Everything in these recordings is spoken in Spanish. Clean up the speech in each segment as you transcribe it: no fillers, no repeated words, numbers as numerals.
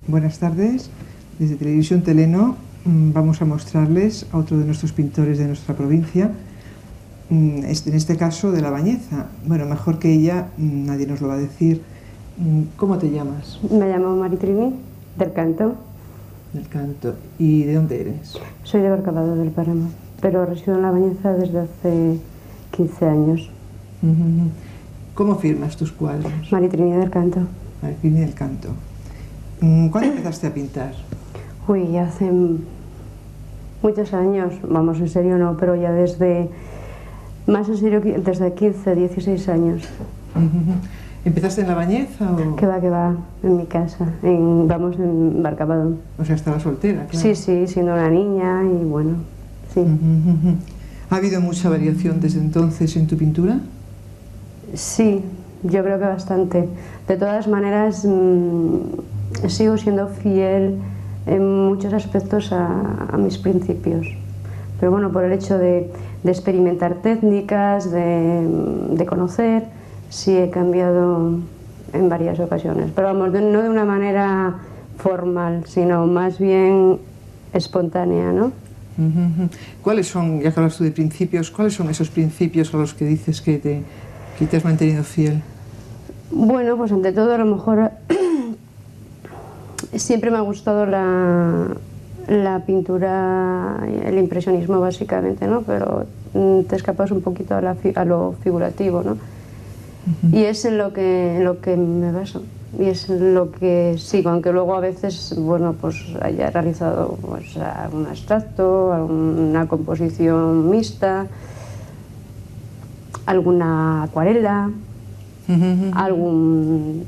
Buenas tardes, desde Televisión Teleno vamos a mostrarles a otro de nuestros pintores de nuestra provincia, en este caso de La Bañeza. Bueno, mejor que ella nadie nos lo va a decir. ¿Cómo te llamas? Me llamo Maritrini, del Canto. Del Canto. ¿Y de dónde eres? Soy de Barcabado del Páramo, pero resido en La Bañeza desde hace 15 años. ¿Cómo firmas tus cuadros? Maritrini del Canto. Maritrini del Canto. ¿Cuándo empezaste a pintar? Uy, hace muchos años, vamos, en serio no, pero ya desde, más en serio, desde 15, 16 años. ¿Empezaste en La Bañeza o...? Que va, en mi casa, en Barcabado. O sea, estaba soltera, claro. Sí, siendo una niña y bueno, sí. ¿Ha habido mucha variación desde entonces en tu pintura? Sí, yo creo que bastante. De todas maneras, sigo siendo fiel en muchos aspectos a mis principios. Pero bueno, por el hecho de experimentar técnicas, de conocer, sí he cambiado en varias ocasiones. Pero vamos, no de una manera formal, sino más bien espontánea, ¿no? ¿Cuáles son, ya que hablas tú de principios, cuáles son esos principios a los que dices que te has mantenido fiel? Bueno, pues ante todo a lo mejor siempre me ha gustado la pintura, el impresionismo básicamente, ¿no? Pero te escapas un poquito a lo figurativo, ¿no? Y es en lo que me baso, y es lo que sigo, aunque luego a veces, bueno, pues haya realizado pues, un abstracto, una composición mixta, alguna acuarela, algún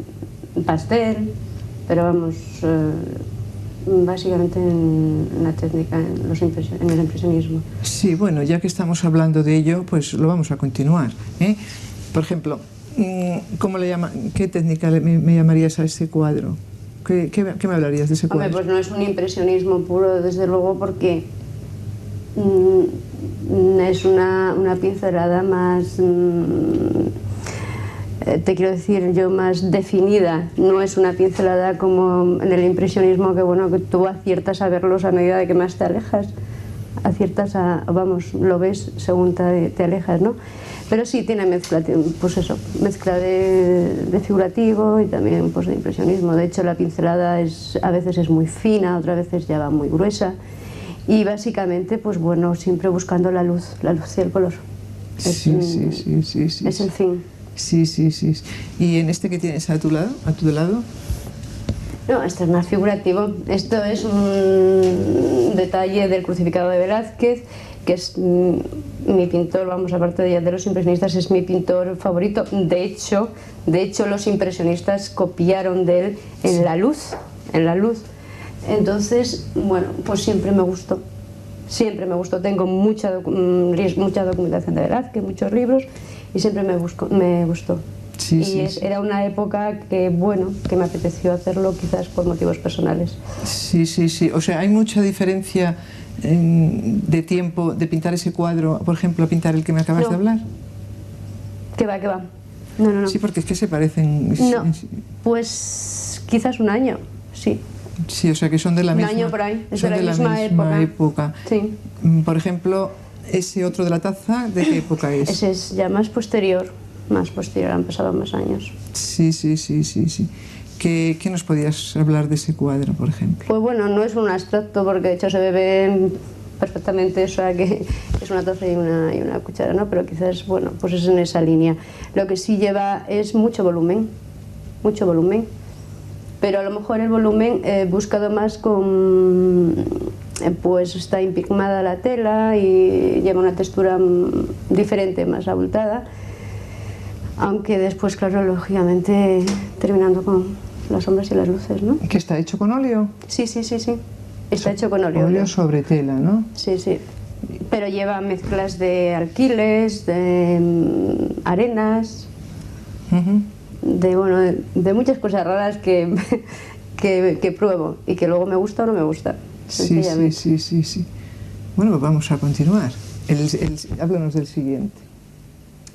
pastel, pero vamos, básicamente en la técnica, en el impresionismo. Sí, bueno, ya que estamos hablando de ello, pues lo vamos a continuar, ¿eh? Por ejemplo, ¿qué técnica me llamarías a ese cuadro? ¿Qué me hablarías de ese cuadro? Hombre, pues no es un impresionismo puro, desde luego, porque es una pincelada más, te quiero decir yo, más definida. No es una pincelada como en el impresionismo, que bueno, que tú aciertas a verlos a medida de que más te alejas. Aciertas vamos, lo ves según te alejas, ¿no? Pero sí tiene mezcla, pues eso, mezcla de figurativo y también pues de impresionismo. De hecho, la pincelada a veces es muy fina, otras veces ya va muy gruesa. Y básicamente, pues bueno, siempre buscando la luz y el color. Sí. Es el fin. Sí. ¿Y en este que tienes a tu lado? No, esto es más figurativo. Esto es un detalle del Crucificado de Velázquez, que es mi pintor, vamos, aparte de los impresionistas, es mi pintor favorito. De hecho, los impresionistas copiaron de él en la luz. Entonces, bueno, pues siempre me gustó. Tengo mucha documentación de Velázquez, muchos libros, y siempre me gustó. Era una época que, bueno, que me apeteció hacerlo quizás por motivos personales. Sí. O sea, hay mucha diferencia de tiempo de pintar ese cuadro, por ejemplo, a pintar el que me acabas de hablar. ¿Qué va? No. Sí, porque es que se parecen. No, pues quizás un año, sí. Sí, o sea que son de la misma... Un año por ahí, es de la misma época. Sí. Por ejemplo, ese otro de la taza, ¿de qué época es? Ese es ya más posterior, han pasado más años. Sí. ¿Qué nos podías hablar de ese cuadro, por ejemplo? Pues bueno, no es un abstracto, porque de hecho se ve perfectamente, o sea que es una taza y una cuchara, ¿no? Pero quizás, bueno, pues es en esa línea. Lo que sí lleva es mucho volumen. Pero a lo mejor el volumen he buscado más pues está impigmada la tela y lleva una textura diferente, más abultada, aunque después, claro, lógicamente terminando con las sombras y las luces, ¿no? ¿Que está hecho con óleo? Sí, está hecho con óleo. Óleo sobre tela, ¿no? Sí, pero lleva mezclas de alquiles, de arenas, de muchas cosas raras que pruebo y que luego me gusta o no me gusta. Sí. Bueno, pues vamos a continuar. Háblanos del siguiente.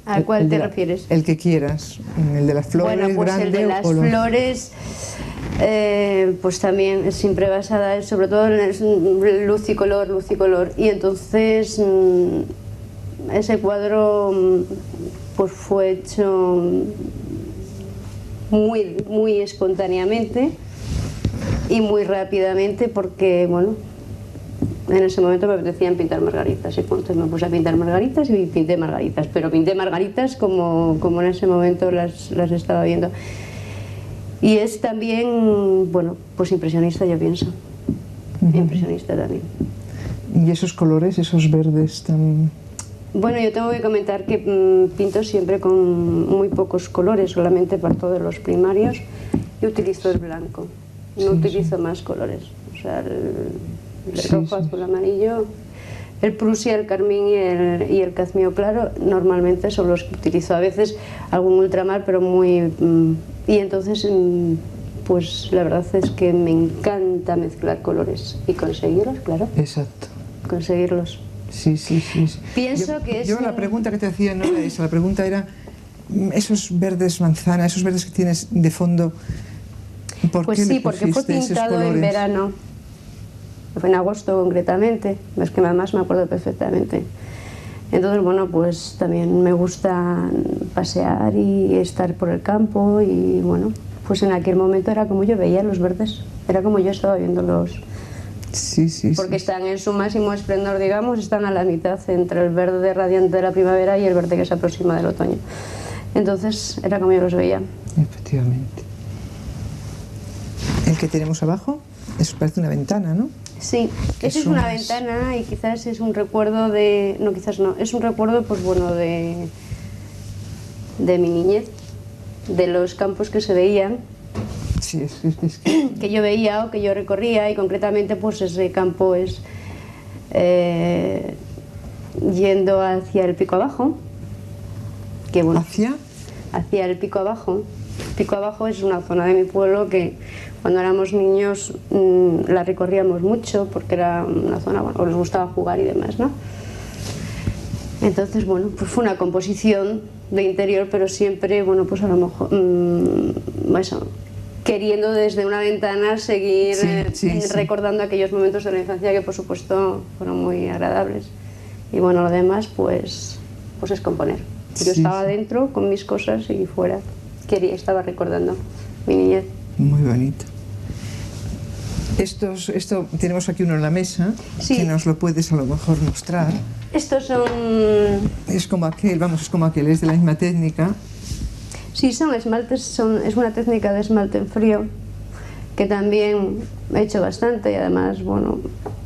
¿A cuál te refieres? El que quieras, el de las flores, bueno, pues grande, el de las flores, pues también es siempre basada sobre todo en luz y color, luz y color. Y entonces ese cuadro pues fue hecho muy espontáneamente y muy rápidamente, porque bueno, en ese momento me apetecían pintar margaritas y entonces me puse a pintar margaritas y pinté margaritas, pero pinté margaritas como en ese momento las estaba viendo. Y es también, bueno, pues impresionista, yo pienso. Impresionista también. ¿Y esos colores, esos verdes tan...? Bueno, yo tengo que comentar que pinto siempre con muy pocos colores, solamente parto de los primarios y utilizo el blanco, no utilizo más colores. O sea, el rojo, azul, amarillo, el prusia, el carmín y el cadmio claro normalmente son los que utilizo. A veces algún ultramar, pero muy... y entonces, pues la verdad es que me encanta mezclar colores y conseguirlos, claro. Exacto. Conseguirlos. Sí. Pienso que yo la pregunta que te hacía no era esa, la pregunta era esos verdes manzana, esos verdes que tienes de fondo, ¿por pues qué sí, le porque fue pintado en verano, fue en agosto concretamente, es que además me acuerdo perfectamente. Entonces, bueno, pues también me gusta pasear y estar por el campo y bueno, pues en aquel momento era como yo veía los verdes, era como yo estaba viendo los... Porque están en su máximo esplendor, digamos, están a la mitad entre el verde radiante de la primavera y el verde que se aproxima del otoño. Entonces era como yo los veía. Efectivamente. El que tenemos abajo, eso parece una ventana, ¿no? Sí, esa es una ventana y quizás es un recuerdo de... No, quizás no, es un recuerdo, pues bueno, de mi niñez, de los campos que se veían. Sí, que yo veía o que yo recorría, y concretamente pues ese campo es yendo hacia el Pico Abajo, que bueno, hacia el Pico Abajo. Pico Abajo es una zona de mi pueblo que cuando éramos niños la recorríamos mucho porque era una zona, bueno, nos gustaba jugar y demás, ¿no? Entonces, bueno, pues fue una composición de interior, pero siempre, bueno, pues a lo mejor eso, queriendo desde una ventana seguir recordando aquellos momentos de la infancia que por supuesto fueron muy agradables. Y bueno, lo demás pues es componer. Yo estaba dentro con mis cosas y fuera estaba recordando mi niñez. Muy bonito. Esto tenemos aquí uno en la mesa, que nos lo puedes a lo mejor mostrar. Estos son... Es como aquel, vamos, es como aquel, es de la misma técnica. Sí, son esmaltes, es una técnica de esmalte en frío que también he hecho bastante y además, bueno,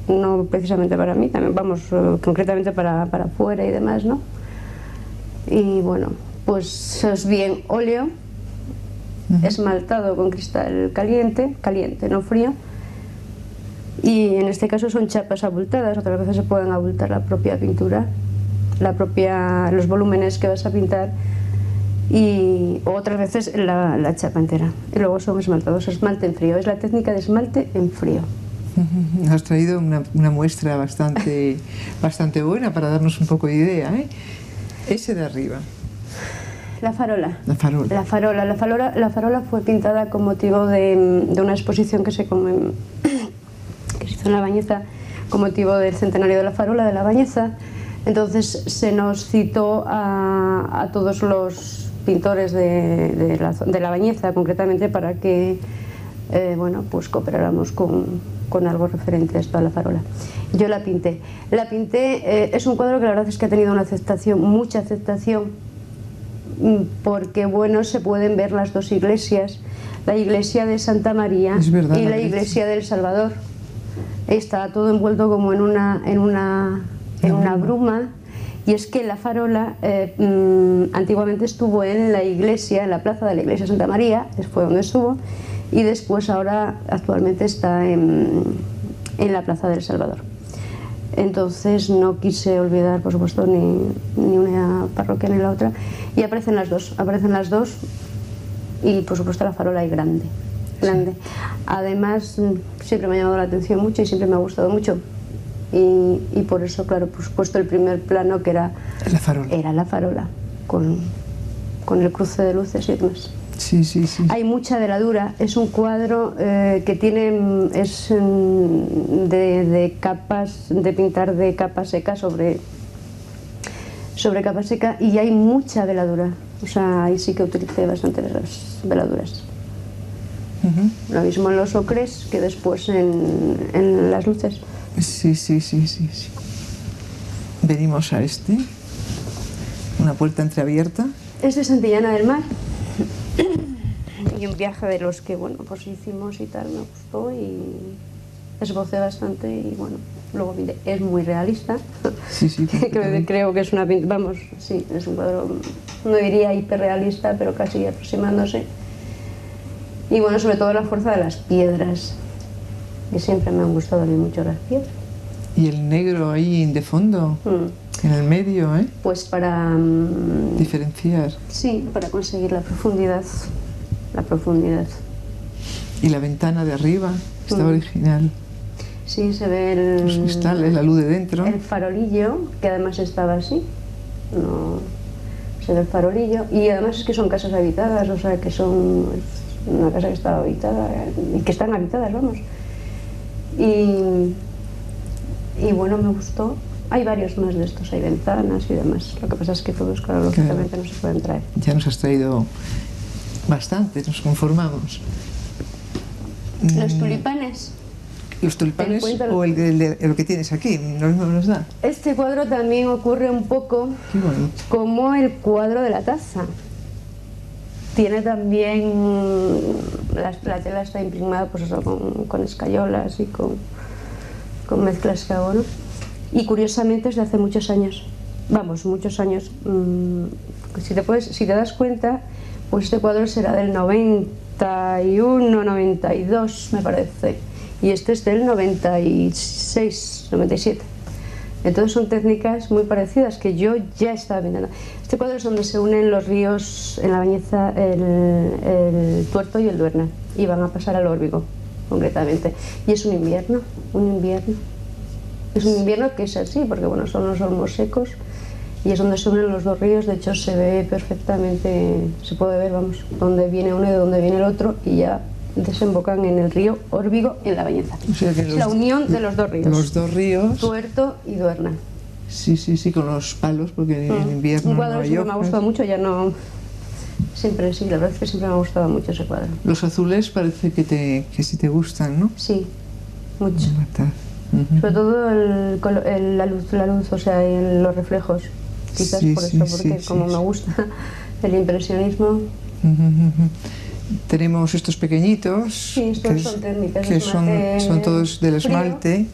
no precisamente para mí, también vamos, concretamente para afuera y demás, ¿no? Y bueno, pues es bien óleo, esmaltado con cristal caliente, no frío, y en este caso son chapas abultadas, otras veces se pueden abultar la propia pintura, los volúmenes que vas a pintar, y otras veces la chapa entera, y luego son esmaltados, esmalte en frío, es la técnica de esmalte en frío. Has traído una muestra bastante buena para darnos un poco de idea, ¿eh? Ese de arriba. La farola. La farola fue pintada con motivo de una exposición que se hizo en La Bañeza con motivo del centenario de la farola de La Bañeza. Entonces se nos citó a todos los pintores de La Bañeza, concretamente, para que bueno, pues cooperáramos con algo referente a esto, a la farola. Yo la pinté. Es un cuadro que la verdad es que ha tenido una aceptación, mucha aceptación, porque bueno, se pueden ver las dos iglesias, la iglesia de Santa María y la iglesia del Salvador. Está todo envuelto como en una bruma, y es que la farola antiguamente estuvo en la iglesia, en la plaza de la iglesia de Santa María, fue donde estuvo, y después ahora actualmente está en la plaza del Salvador. Entonces no quise olvidar, por supuesto, ni una parroquia ni la otra, y aparecen las dos, y por supuesto la farola es grande. Además siempre me ha llamado la atención mucho y siempre me ha gustado mucho, y por eso, claro, pues puesto el primer plano, que era la farola. con el cruce de luces y demás. Sí, sí, sí. Hay mucha veladura, es un cuadro que tiene, es de capas, de pintar de capa seca sobre capa seca, y hay mucha veladura, o sea, ahí sí que utilicé bastante las veladuras. Lo mismo en los ocres que después en las luces. Sí, sí, sí, sí, sí. Venimos a este, una puerta entreabierta. Es de Santillana del Mar. Y un viaje de los que, bueno, pues hicimos y tal, me gustó y esbocé bastante y bueno, luego pinté. Es muy realista. Sí, sí. Creo que es una pintura, vamos, sí, es un cuadro, no diría hiperrealista, pero casi aproximándose. Y bueno, sobre todo la fuerza de las piedras, que siempre me han gustado a mí mucho las piedras. Y el negro ahí de fondo, en el medio, ¿eh? Pues para... diferenciar. Sí, para conseguir la profundidad. La profundidad. Y la ventana de arriba, está original. Sí, se ve los cristales, la luz de dentro. El farolillo, que además estaba así. No, se ve el farolillo. Y además es que son casas habitadas, o sea que son... una casa que estaba habitada y que están habitadas, vamos. Y bueno, me gustó. Hay varios más de estos, hay ventanas y demás. Lo que pasa es que todos, claro, lógicamente no se pueden traer. Ya nos has traído bastantes, nos conformamos. Los tulipanes. ¿Los tulipanes o el que tienes aquí? ¿Lo mismo nos da? Este cuadro también ocurre un poco como el cuadro de la taza. Tiene también, la tela está impregnada pues eso, con escayolas y con mezclas que hago, ¿no? Y curiosamente es de hace muchos años, vamos, muchos años. Si te das cuenta, pues este cuadro será del 91, 92 me parece, y este es del 96, 97. Entonces son técnicas muy parecidas que yo ya estaba pintando. Este cuadro es donde se unen los ríos en la Bañeza, el Tuerto y el Duerna, y van a pasar al Órbigo, concretamente. Y es un invierno. Es un invierno que es así, porque bueno, son los olmos secos y es donde se unen los dos ríos. De hecho se ve perfectamente, se puede ver, vamos, dónde viene uno y de dónde viene el otro, y ya desembocan en el río Órbigo en la Bañeza. O sea que es la unión de los dos ríos. Los dos ríos. Tuerto y Duerna. Sí, sí, sí, con los palos, porque en invierno un cuadro no hay que me ha gustado mucho, ya no... Siempre, sí, la verdad es que siempre me ha gustado mucho ese cuadro. Los azules parece que sí te gustan, ¿no? Sí, mucho. Sobre todo la luz, o sea, los reflejos. Quizás por eso, porque como me gusta el impresionismo. Tenemos estos pequeñitos, sí, estos son técnicas, que son todos del esmalte.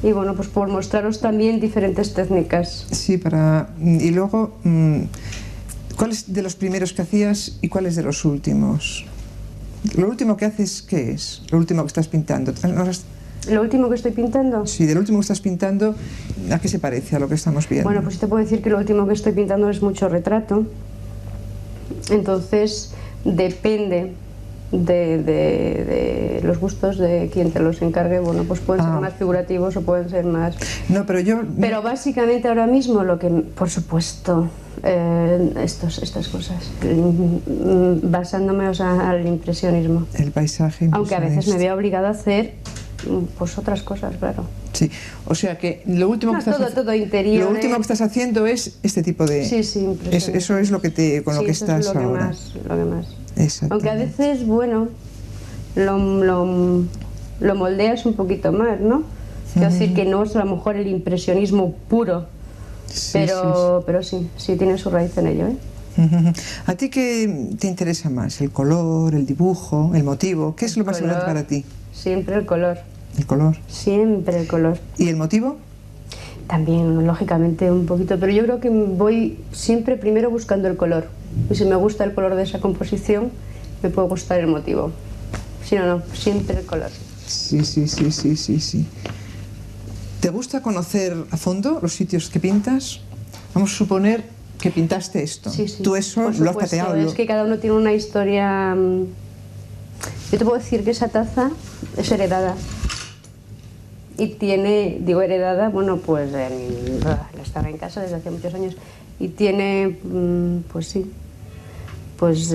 Y bueno, pues por mostraros también diferentes técnicas. Sí, y luego, ¿cuál es de los primeros que hacías y cuál es de los últimos? ¿Lo último que haces qué es? ¿Lo último que estás pintando? ¿Lo último que estoy pintando? Sí, del último que estás pintando, ¿a qué se parece a lo que estamos viendo? Bueno, pues te puedo decir que lo último que estoy pintando es mucho retrato. Entonces, depende de los gustos de quien te los encargue. Bueno, pues pueden ser más figurativos o pueden ser más... No, pero básicamente ahora mismo lo que, por supuesto, estas cosas, basándome, o sea, al impresionismo. El paisaje. Aunque a veces me veo obligada a hacer pues otras cosas, claro. Sí, o sea que lo último que estás todo interior. Lo último que estás haciendo es este tipo de... Sí, sí, eso es lo que con lo que estás ahora. Lo que más. Exactamente. Aunque a veces, bueno, lo moldeas un poquito más, ¿no? Quiero decir que no es a lo mejor el impresionismo puro, pero sí tiene su raíz en ello, ¿eh? ¿A ti qué te interesa más? ¿El color, el dibujo, el motivo? ¿Qué es lo más importante para ti? Siempre el color. ¿El color? Siempre el color. ¿Y el motivo? También, lógicamente, un poquito, pero yo creo que voy siempre primero buscando el color. Y si me gusta el color de esa composición, me puede gustar el motivo. Si no, siempre el color. Sí. ¿Te gusta conocer a fondo los sitios que pintas? Vamos a suponer que pintaste esto. Sí. Tú eso lo has pateado. Es que cada uno tiene una historia. Yo te puedo decir que esa taza es heredada. Y tiene, digo heredada, bueno, pues la estaba en casa desde hace muchos años. y tiene, pues sí, pues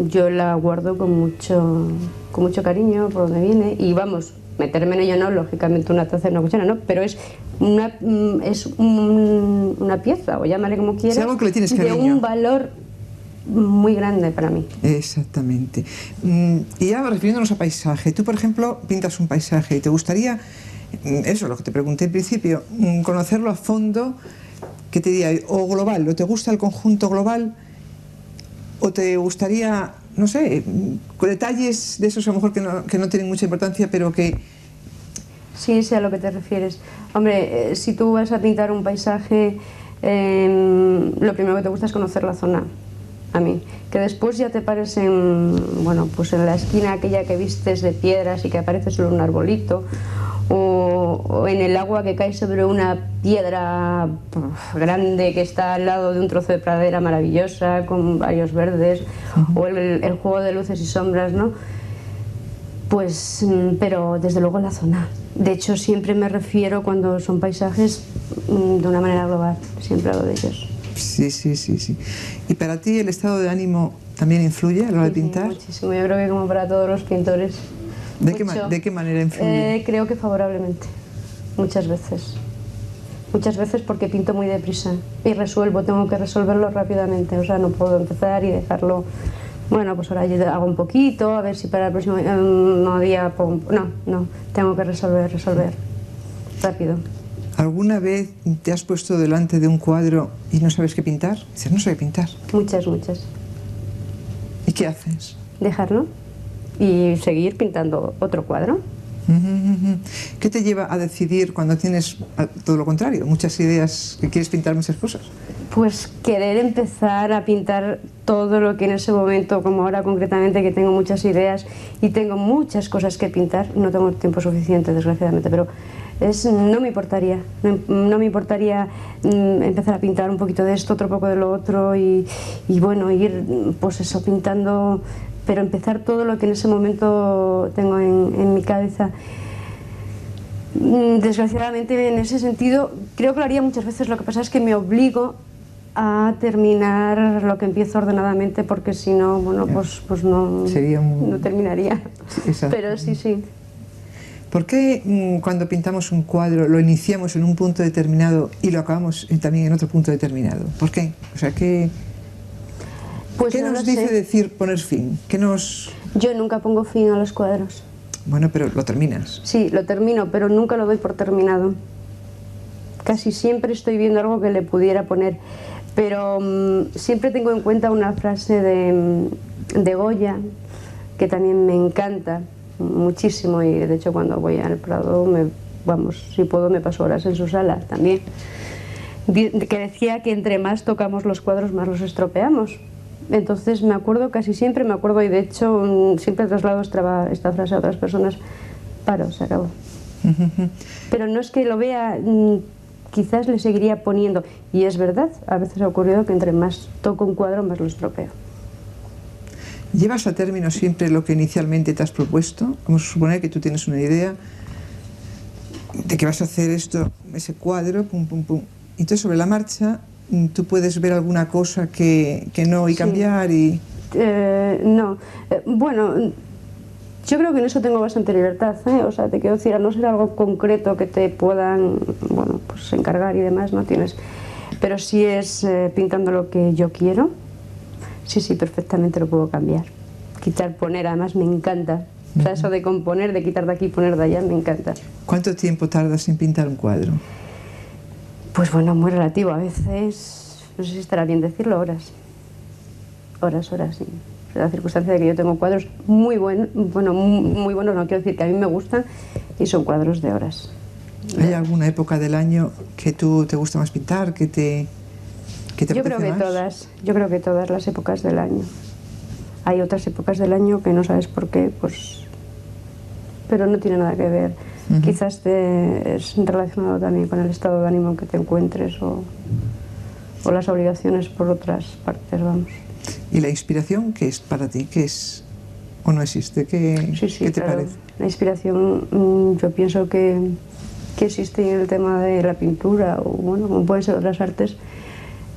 yo la guardo con mucho cariño por donde viene, y vamos, meterme en ello no, lógicamente una taza es una cuchara, no, pero es una pieza, o llámale como quieras, es algo que le tienes de cariño. un valor muy grande para mí. Exactamente. Y ya refiriéndonos a paisaje, tú por ejemplo pintas un paisaje y te gustaría, eso es lo que te pregunté al principio, conocerlo a fondo, que te diga, o global, o te gusta el conjunto global, o te gustaría, no sé, con detalles de esos a lo mejor que no tienen mucha importancia, pero que... Sí, sé a lo que te refieres. Hombre, si tú vas a pintar un paisaje, lo primero que te gusta es conocer la zona, a mí. Que después ya te pares bueno, pues en la esquina aquella que vistes de piedras y que aparece solo un arbolito, o en el agua que cae sobre una piedra grande que está al lado de un trozo de pradera maravillosa con varios verdes, o el juego de luces y sombras, ¿no? Pues, pero desde luego la zona. De hecho, siempre me refiero, cuando son paisajes, de una manera global, siempre hablo de ellos. Sí, sí, sí, sí. ¿Y para ti el estado de ánimo también influye a la hora de pintar? Sí, muchísimo. Yo creo que como para todos los pintores. ¿De qué manera influye? Creo que favorablemente, muchas veces. Muchas veces porque pinto muy deprisa y tengo que resolverlo rápidamente, o sea, no puedo empezar y dejarlo, bueno, pues ahora yo hago un poquito, a ver si para el próximo día pongo... No, tengo que resolver rápido. ¿Alguna vez te has puesto delante de un cuadro y no sabes qué pintar? Dices, no sé pintar. Muchas. ¿Y qué haces? Dejarlo y seguir pintando otro cuadro. ¿Qué te lleva a decidir cuando tienes todo lo contrario, muchas ideas, que quieres pintar muchas cosas? Pues querer empezar a pintar todo lo que en ese momento, como ahora concretamente, que tengo muchas ideas y tengo muchas cosas que pintar, no tengo tiempo suficiente, desgraciadamente, pero no me importaría, empezar a pintar un poquito de esto, otro poco de lo otro, y bueno, ir pues eso, pintando, pero empezar todo lo que en ese momento tengo en mi cabeza. Desgraciadamente, en ese sentido, creo que lo haría muchas veces. Lo que pasa es que me obligo a terminar lo que empiezo ordenadamente, porque si no, bueno, pues no terminaría. Sí, pero sí. ¿Por qué cuando pintamos un cuadro lo iniciamos en un punto determinado y lo acabamos también en otro punto determinado? ¿Por qué? O sea, ¿qué nos dice decir poner fin? Yo nunca pongo fin a los cuadros. Bueno, pero lo terminas. Sí, lo termino, pero nunca lo doy por terminado. Casi siempre estoy viendo algo que le pudiera poner, pero siempre tengo en cuenta una frase de Goya, que también me encanta muchísimo, y de hecho cuando voy al Prado, si puedo me paso horas en su sala también, que decía que entre más tocamos los cuadros, más los estropeamos. Entonces casi siempre me acuerdo, y de hecho siempre traslado esta frase a otras personas. Paro, se acabó. Pero no es que lo vea, quizás le seguiría poniendo, y es verdad, a veces ha ocurrido que entre más toco un cuadro, más lo estropeo. ¿Llevas a término siempre lo que inicialmente te has propuesto? Vamos a suponer que tú tienes una idea de que vas a hacer ese cuadro, pum, pum, pum. Entonces, sobre la marcha, ¿tú puedes ver alguna cosa que no y cambiar? No. Bueno, yo creo que en eso tengo bastante libertad, ¿eh? O sea, te quiero decir, a no ser algo concreto que te puedan, bueno, pues encargar y demás, no tienes. Pero si es pintando lo que yo quiero, sí, perfectamente lo puedo cambiar. Quitar, poner, además me encanta. O sea, eso de componer, de quitar de aquí y poner de allá, me encanta. ¿Cuánto tiempo tardas en pintar un cuadro? Pues bueno, muy relativo. A veces, no sé si estará bien decirlo, horas. Horas, sí. La circunstancia de que yo tengo cuadros muy buenos, muy buenos, no quiero decir que a mí me gustan, y son cuadros de horas. ¿Hay alguna época del año que tú te gusta más pintar, que te Yo creo que todas las épocas del año. Hay otras épocas del año que no sabes por qué, pues, pero no tiene nada que ver. Quizás es relacionado también con el estado de ánimo en que te encuentres, o las obligaciones por otras partes, vamos. ¿Y la inspiración qué es para ti? ¿Qué es o no existe? ¿Qué te parece? La inspiración, yo pienso que existe en el tema de la pintura, o bueno, como pueden ser otras artes,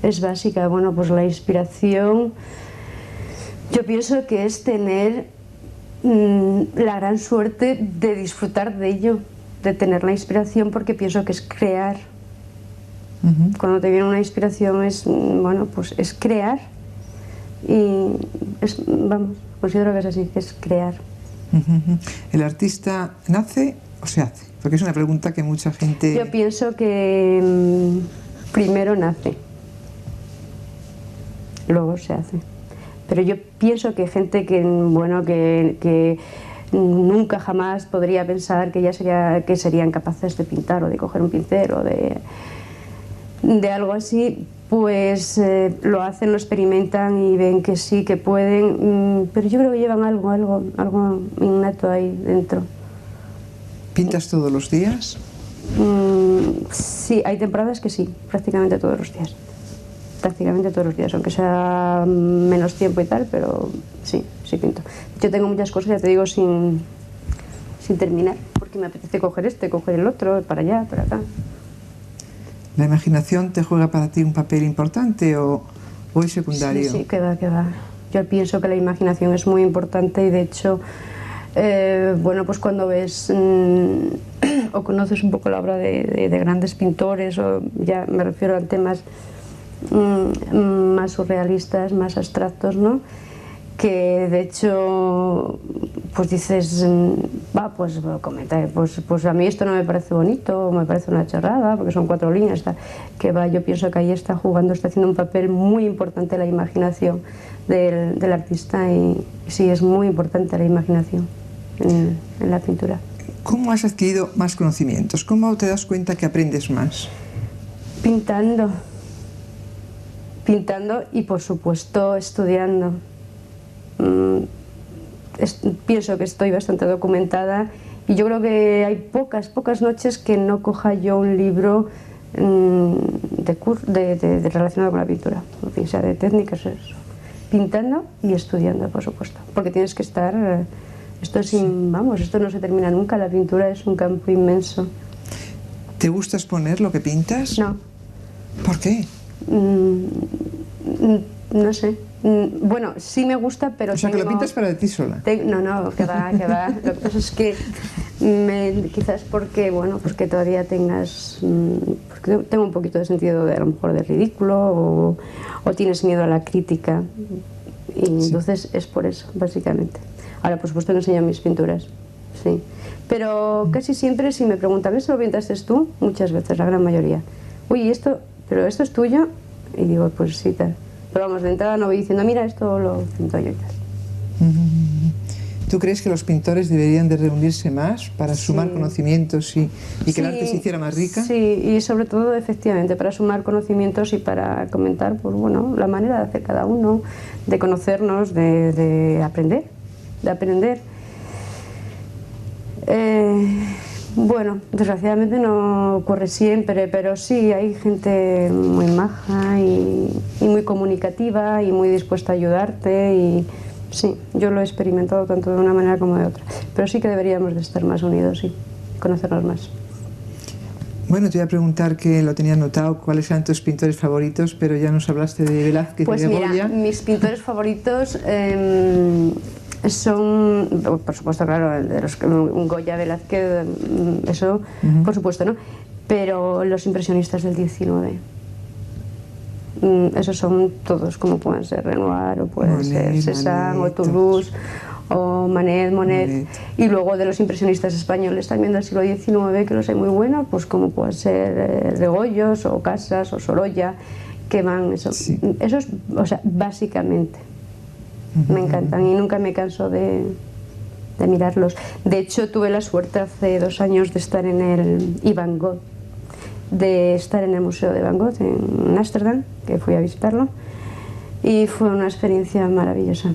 es básica. Bueno, pues la inspiración, yo pienso que es tener la gran suerte de disfrutar de ello, de tener la inspiración, porque pienso que es crear. Cuando te viene una inspiración es, bueno, pues es crear y es, vamos, considero que es así, que es crear. ¿El artista nace o se hace? Porque es una pregunta que mucha gente... Yo pienso que primero nace, luego se hace. Pero yo pienso que gente que, bueno, que nunca jamás podría pensar que serían capaces de pintar o de coger un pincel o de algo así, pues lo hacen, lo experimentan y ven que sí, que pueden, pero yo creo que llevan algo innato ahí dentro. ¿Pintas todos los días? Sí, hay temporadas que sí, prácticamente todos los días. Prácticamente todos los días, aunque sea menos tiempo y tal, pero sí pinto. Yo tengo muchas cosas, ya te digo, sin terminar, porque me apetece coger coger el otro, para allá, para acá. ¿La imaginación te juega para ti un papel importante o es secundario? Sí, que va. Yo pienso que la imaginación es muy importante y de hecho, bueno, pues cuando ves o conoces un poco la obra de grandes pintores, o ya me refiero a temas más surrealistas, más abstractos, ¿no? Que de hecho pues dices, pues comenta, pues a mí esto no me parece bonito, me parece una chorrada, porque son 4 líneas, que va, yo pienso que ahí está haciendo un papel muy importante la imaginación del artista, y sí, es muy importante la imaginación en la pintura. ¿Cómo has adquirido más conocimientos? ¿Cómo te das cuenta que aprendes más? Pintando y por supuesto estudiando. Pienso que estoy bastante documentada y yo creo que hay pocas noches que no coja yo un libro relacionado con la pintura, en fin, sea de técnicas, pintando y estudiando, por supuesto, porque tienes que estar, esto no se termina nunca, la pintura es un campo inmenso. ¿Te gusta exponer lo que pintas? No. ¿Por qué? No sé. Bueno, sí me gusta, pero... O sea, que lo pintas para ti sola. No, que va. Lo que pasa es que quizás porque todavía porque tengo un poquito de sentido a lo mejor de ridículo o tienes miedo a la crítica. Y entonces es por eso, básicamente. Ahora, por supuesto, que enseño mis pinturas, sí. Pero casi siempre, si me preguntan, ¿esto lo pintaste tú? Muchas veces, la gran mayoría. Uy, ¿pero esto es tuyo? Y digo, pues sí, tal. Pero vamos, de entrada no voy diciendo, mira, esto lo pinto yo y tal. ¿Tú crees que los pintores deberían de reunirse más para sumar conocimientos y que el arte se hiciera más rica? Sí, y sobre todo, efectivamente, para sumar conocimientos y para comentar, pues bueno, la manera de hacer cada uno, de conocernos, de aprender. Bueno, desgraciadamente no ocurre siempre, pero sí, hay gente muy maja y muy comunicativa y muy dispuesta a ayudarte, y sí, yo lo he experimentado tanto de una manera como de otra. Pero sí que deberíamos de estar más unidos y conocernos más. Bueno, te voy a preguntar, que lo tenía anotado, cuáles eran tus pintores favoritos, pero ya nos hablaste de Velázquez y de Goya. Pues mira, mis pintores favoritos son, por supuesto, claro, un Goya, Velázquez, eso, por supuesto, ¿no? Pero los impresionistas del 19, esos son todos, como pueden ser Renoir, o pueden ser Cézanne, o Toulouse, o Monet. Y luego de los impresionistas españoles también del siglo XIX, que los hay muy buenos, pues como pueden ser Regoyos, o Casas, o Sorolla, que van, esos, o sea, básicamente. Me encantan y nunca me canso de mirarlos. De hecho, tuve la suerte hace 2 años de estar en el Van Gogh, de estar en el Museo de Van Gogh en Ámsterdam, que fui a visitarlo, y fue una experiencia maravillosa.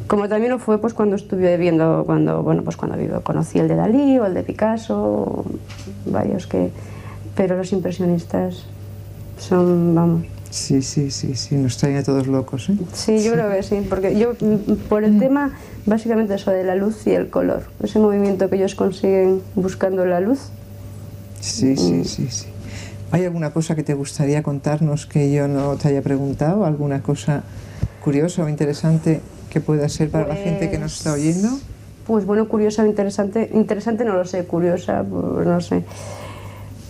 Como también lo fue pues cuando estuve viendo, cuando conocí el de Dalí o el de Picasso, varios pero los impresionistas son, vamos. Sí, nos traen a todos locos, ¿eh? Sí, yo creo que sí, porque yo, por el tema, básicamente eso de la luz y el color, ese movimiento que ellos consiguen buscando la luz. Sí. ¿Hay alguna cosa que te gustaría contarnos que yo no te haya preguntado? ¿Alguna cosa curiosa o interesante que pueda ser para la gente que nos está oyendo? Pues bueno, curiosa o interesante, interesante no lo sé, curiosa, pues no sé.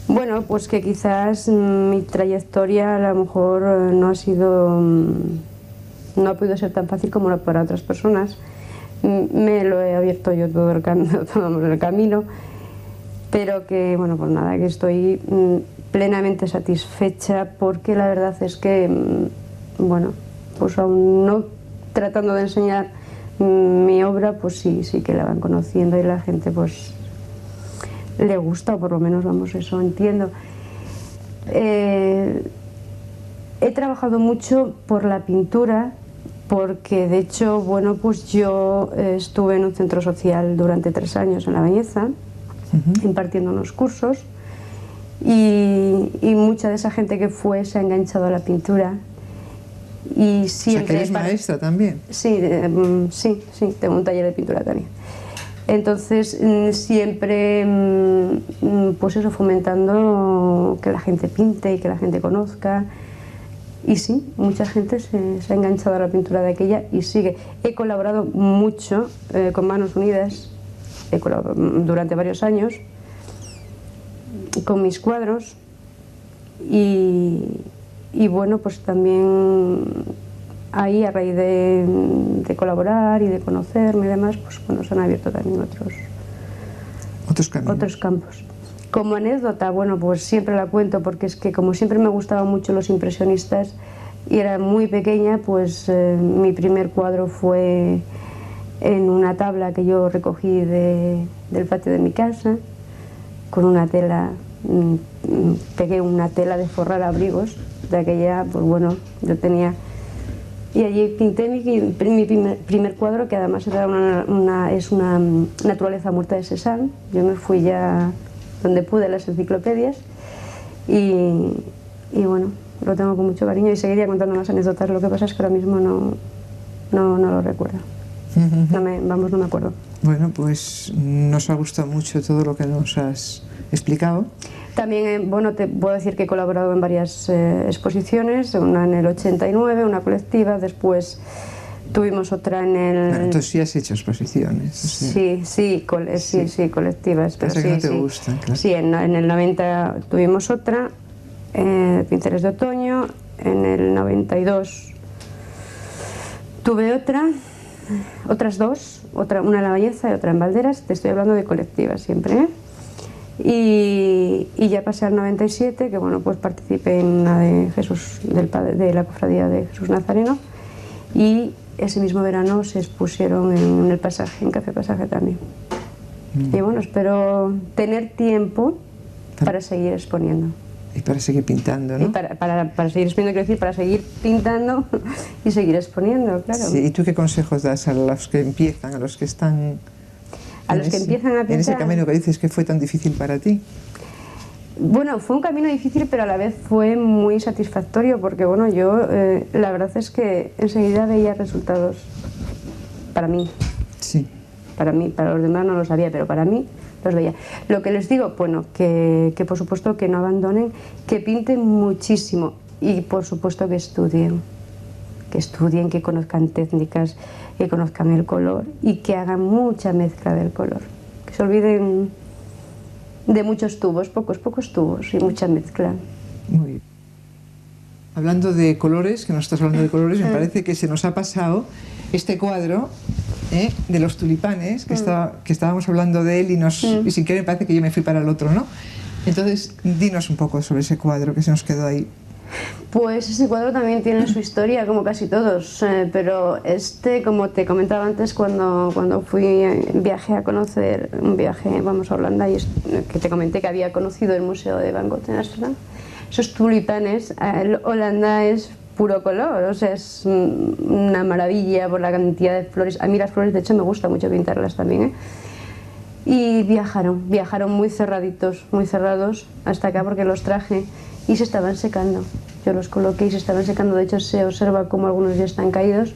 Bueno, pues que quizás mi trayectoria a lo mejor no ha sido, no ha podido ser tan fácil como para otras personas. Me lo he abierto yo todo el camino, pero que, bueno, pues nada, que estoy plenamente satisfecha porque la verdad es que, bueno, pues aún no tratando de enseñar mi obra, pues sí que la van conociendo y la gente pues le gusta, o por lo menos, vamos, eso entiendo. He trabajado mucho por la pintura, porque de hecho, bueno, pues yo estuve en un centro social durante 3 años en La Bañeza, impartiendo unos cursos, y mucha de esa gente que fue se ha enganchado a la pintura. Y siempre, o sea, que eres maestra también. Sí, sí, tengo un taller de pintura también. Entonces, siempre, pues eso, fomentando que la gente pinte y que la gente conozca. Y sí, mucha gente se ha enganchado a la pintura de aquella y sigue. He colaborado mucho con Manos Unidas, durante varios años, con mis cuadros. Y bueno, pues también ahí, a raíz de colaborar y de conocerme y demás, pues bueno, se han abierto también otros campos. Como anécdota, bueno, pues siempre la cuento porque es que como siempre me gustaban mucho los impresionistas y era muy pequeña, pues mi primer cuadro fue en una tabla que yo recogí del patio de mi casa, con una tela, pegué una tela de forrar abrigos de aquella, pues bueno, yo tenía... Y allí pinté mi primer cuadro, que además era es una naturaleza muerta de Cézanne. Yo me fui ya donde pude, las enciclopedias, y bueno, lo tengo con mucho cariño y seguiría contando más anécdotas. Lo que pasa es que ahora mismo no lo recuerdo. No me acuerdo. Bueno, pues nos ha gustado mucho todo lo que nos has explicado. También, bueno, te puedo decir que he colaborado en varias exposiciones, una en el 89, una colectiva, después tuvimos otra en el... Bueno, entonces sí has hecho exposiciones. Sí, colectivas. Pero sí, que no te gustan, claro. Sí, en el 90 tuvimos otra, Pinceles de Otoño, en el 92 tuve otras dos, una en La Bañeza y otra en Valderas. Te estoy hablando de colectivas siempre, ¿eh? Y ya pasé al 97, que bueno, pues participé en una de Jesús, de la cofradía de Jesús Nazareno, y ese mismo verano se expusieron en el Pasaje, en Café Pasaje también. Y bueno, espero tener tiempo para seguir exponiendo. Y para seguir pintando, ¿no? Y para seguir exponiendo, quiero decir, para seguir pintando y seguir exponiendo, claro. Sí, ¿y tú qué consejos das a los que empiezan, a los que están... A los que empiezan a pintar... En ese camino que dices que fue tan difícil para ti? Bueno, fue un camino difícil, pero a la vez fue muy satisfactorio, porque bueno, yo la verdad es que enseguida veía resultados para mí. Sí. Para mí, para los demás no lo sabía, pero para mí los veía. Lo que les digo, bueno, que por supuesto que no abandonen, que pinten muchísimo y por supuesto que estudien, que conozcan técnicas, que conozcan el color y que hagan mucha mezcla del color, que se olviden de muchos tubos, pocos tubos y mucha mezcla. Muy bien. Hablando de colores, que nos estás hablando de colores, me parece que se nos ha pasado este cuadro de los tulipanes, que estábamos hablando de él y sin querer me parece que yo me fui para el otro, ¿no? Entonces, dinos un poco sobre ese cuadro que se nos quedó ahí. Pues ese cuadro también tiene su historia, como casi todos, pero como te comentaba antes, cuando viajé a conocer, vamos a Holanda, y que te comenté que había conocido el Museo de Van Gogh en Ámsterdam, esos tulipanes, Holanda es puro color, o sea, es una maravilla por la cantidad de flores. A mí las flores, de hecho, me gusta mucho pintarlas también, ¿eh? Y viajaron muy cerrados hasta acá, porque los traje y se estaban secando. Yo los coloqué y se estaban secando, de hecho se observa como algunos ya están caídos,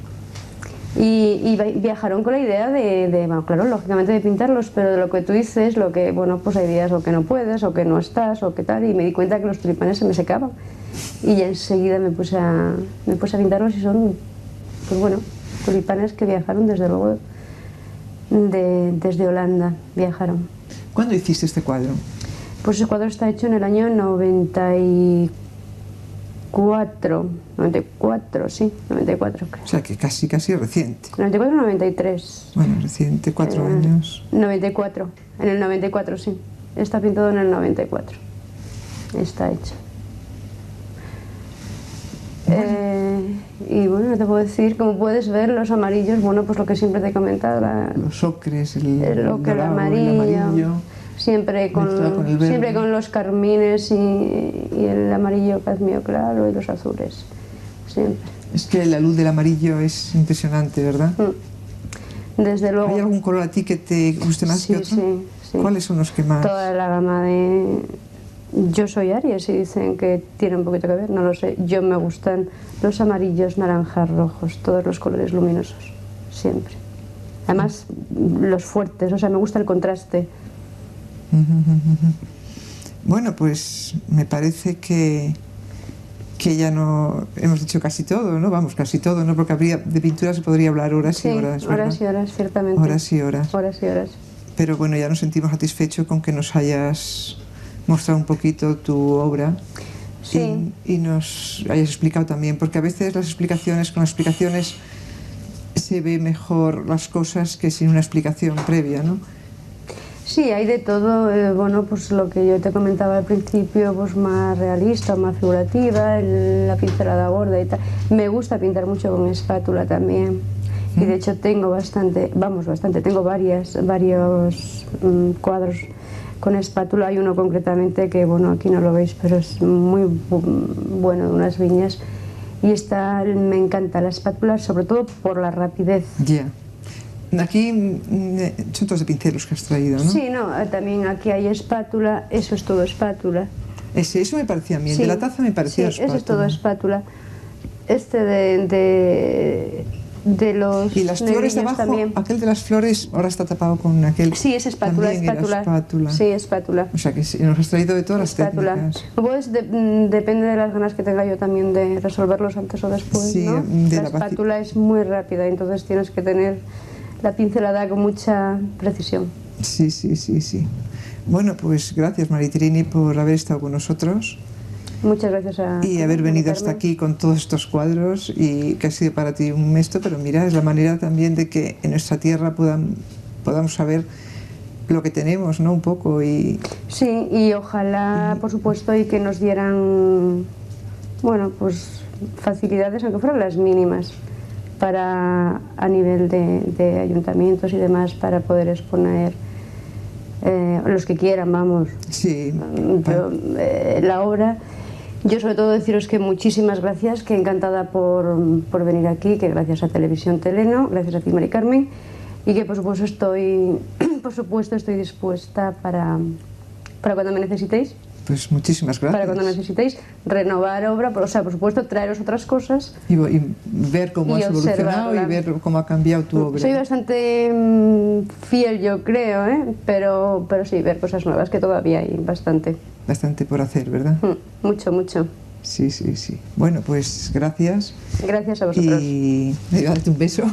y viajaron con la idea bueno, claro, lógicamente de pintarlos, pero de lo que tú dices, lo que, bueno, pues hay días o que no puedes, o que no estás, o que tal, y me di cuenta que los tulipanes se me secaban. Y ya enseguida me puse a pintarlos y son, pues bueno, tulipanes que viajaron desde luego, desde Holanda, viajaron. ¿Cuándo hiciste este cuadro? Pues ese cuadro está hecho en el año 94, sí, 94 creo. O sea que casi reciente. 94 o 93. Bueno, reciente, 4 años. 94, en el 94 sí. Está pintado en el 94. Está hecho. Y bueno, te puedo decir, como puedes ver, los amarillos, bueno, pues lo que siempre te he comentado. Los ocres, el ocre, dorado, el amarillo. Siempre con los carmines y el amarillo cadmio claro y los azules. Siempre. Es que la luz del amarillo es impresionante, ¿verdad? Desde luego. ¿Hay algún color a ti que te guste más que otro? Sí. ¿Cuáles son los que más? Toda la gama de... Yo soy Aries y dicen que tiene un poquito que ver, no lo sé. Yo me gustan los amarillos, naranjas, rojos, todos los colores luminosos, siempre. Además, los fuertes, o sea, me gusta el contraste. Bueno, pues me parece que ya no hemos dicho casi todo, ¿no? Vamos, casi todo, ¿no? Porque de pintura se podría hablar horas y horas, ¿verdad? Horas y horas, ciertamente. Horas y horas. Horas y horas. Pero bueno, ya nos sentimos satisfechos con que nos hayas mostrado un poquito tu obra. Sí. Y nos hayas explicado también, porque a veces con las explicaciones se ve mejor las cosas que sin una explicación previa, ¿no? Sí, hay de todo, bueno, pues lo que yo te comentaba al principio, pues más realista, más figurativa, la pincelada gorda y tal. Me gusta pintar mucho con espátula también, y de hecho tengo tengo varios cuadros con espátula. Hay uno concretamente que, bueno, aquí no lo veis, pero es muy bueno, de unas viñas, y me encanta la espátula, sobre todo por la rapidez. Ya. Aquí son todos de pincelos que has traído, ¿no? Sí, no, también aquí hay espátula, eso es todo espátula. Eso me parecía bien, de la taza me parecía espátula. Sí, eso es todo espátula. De los y las flores de abajo, también. Aquel de las flores ahora está tapado con aquel. Sí, es espátula, espátula. Sí, espátula. O sea que nos has traído de todas espátula. Las técnicas. Pues depende de las ganas que tenga yo también de resolverlos antes o después, sí, ¿no? La espátula es muy rápida, entonces tienes que tener la pincelada con mucha precisión. Sí. Bueno, pues gracias, Maritrini, por haber estado con nosotros. Muchas gracias y haber venido hasta aquí con todos estos cuadros, y que ha sido para ti un esto, pero mira, es la manera también de que en nuestra tierra podamos saber lo que tenemos, ¿no? Un poco. Sí, y ojalá, por supuesto, y que nos dieran, bueno, pues facilidades, aunque fueran las mínimas, a nivel de ayuntamientos y demás, para poder exponer los que quieran, vamos. Sí. La obra. Yo sobre todo deciros que muchísimas gracias, que encantada por venir aquí, que gracias a Televisión Teleno, gracias a ti, Mari Carmen, y que por supuesto estoy dispuesta para cuando me necesitéis. Pues muchísimas gracias. Para cuando necesitéis renovar obra, o sea, por supuesto, traeros otras cosas. Y ver cómo has evolucionado y ver cómo ha cambiado tu obra. Soy bastante fiel, yo creo, pero sí, ver cosas nuevas, que todavía hay bastante. Bastante por hacer, ¿verdad? Mucho. Sí. Bueno, pues gracias. Gracias a vosotros. Y darte un beso.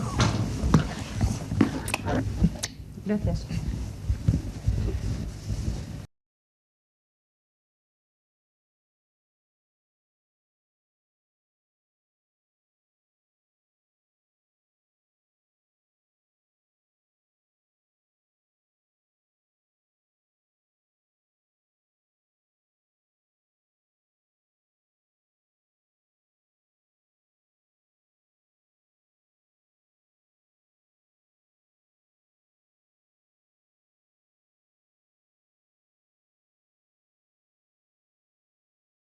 Gracias.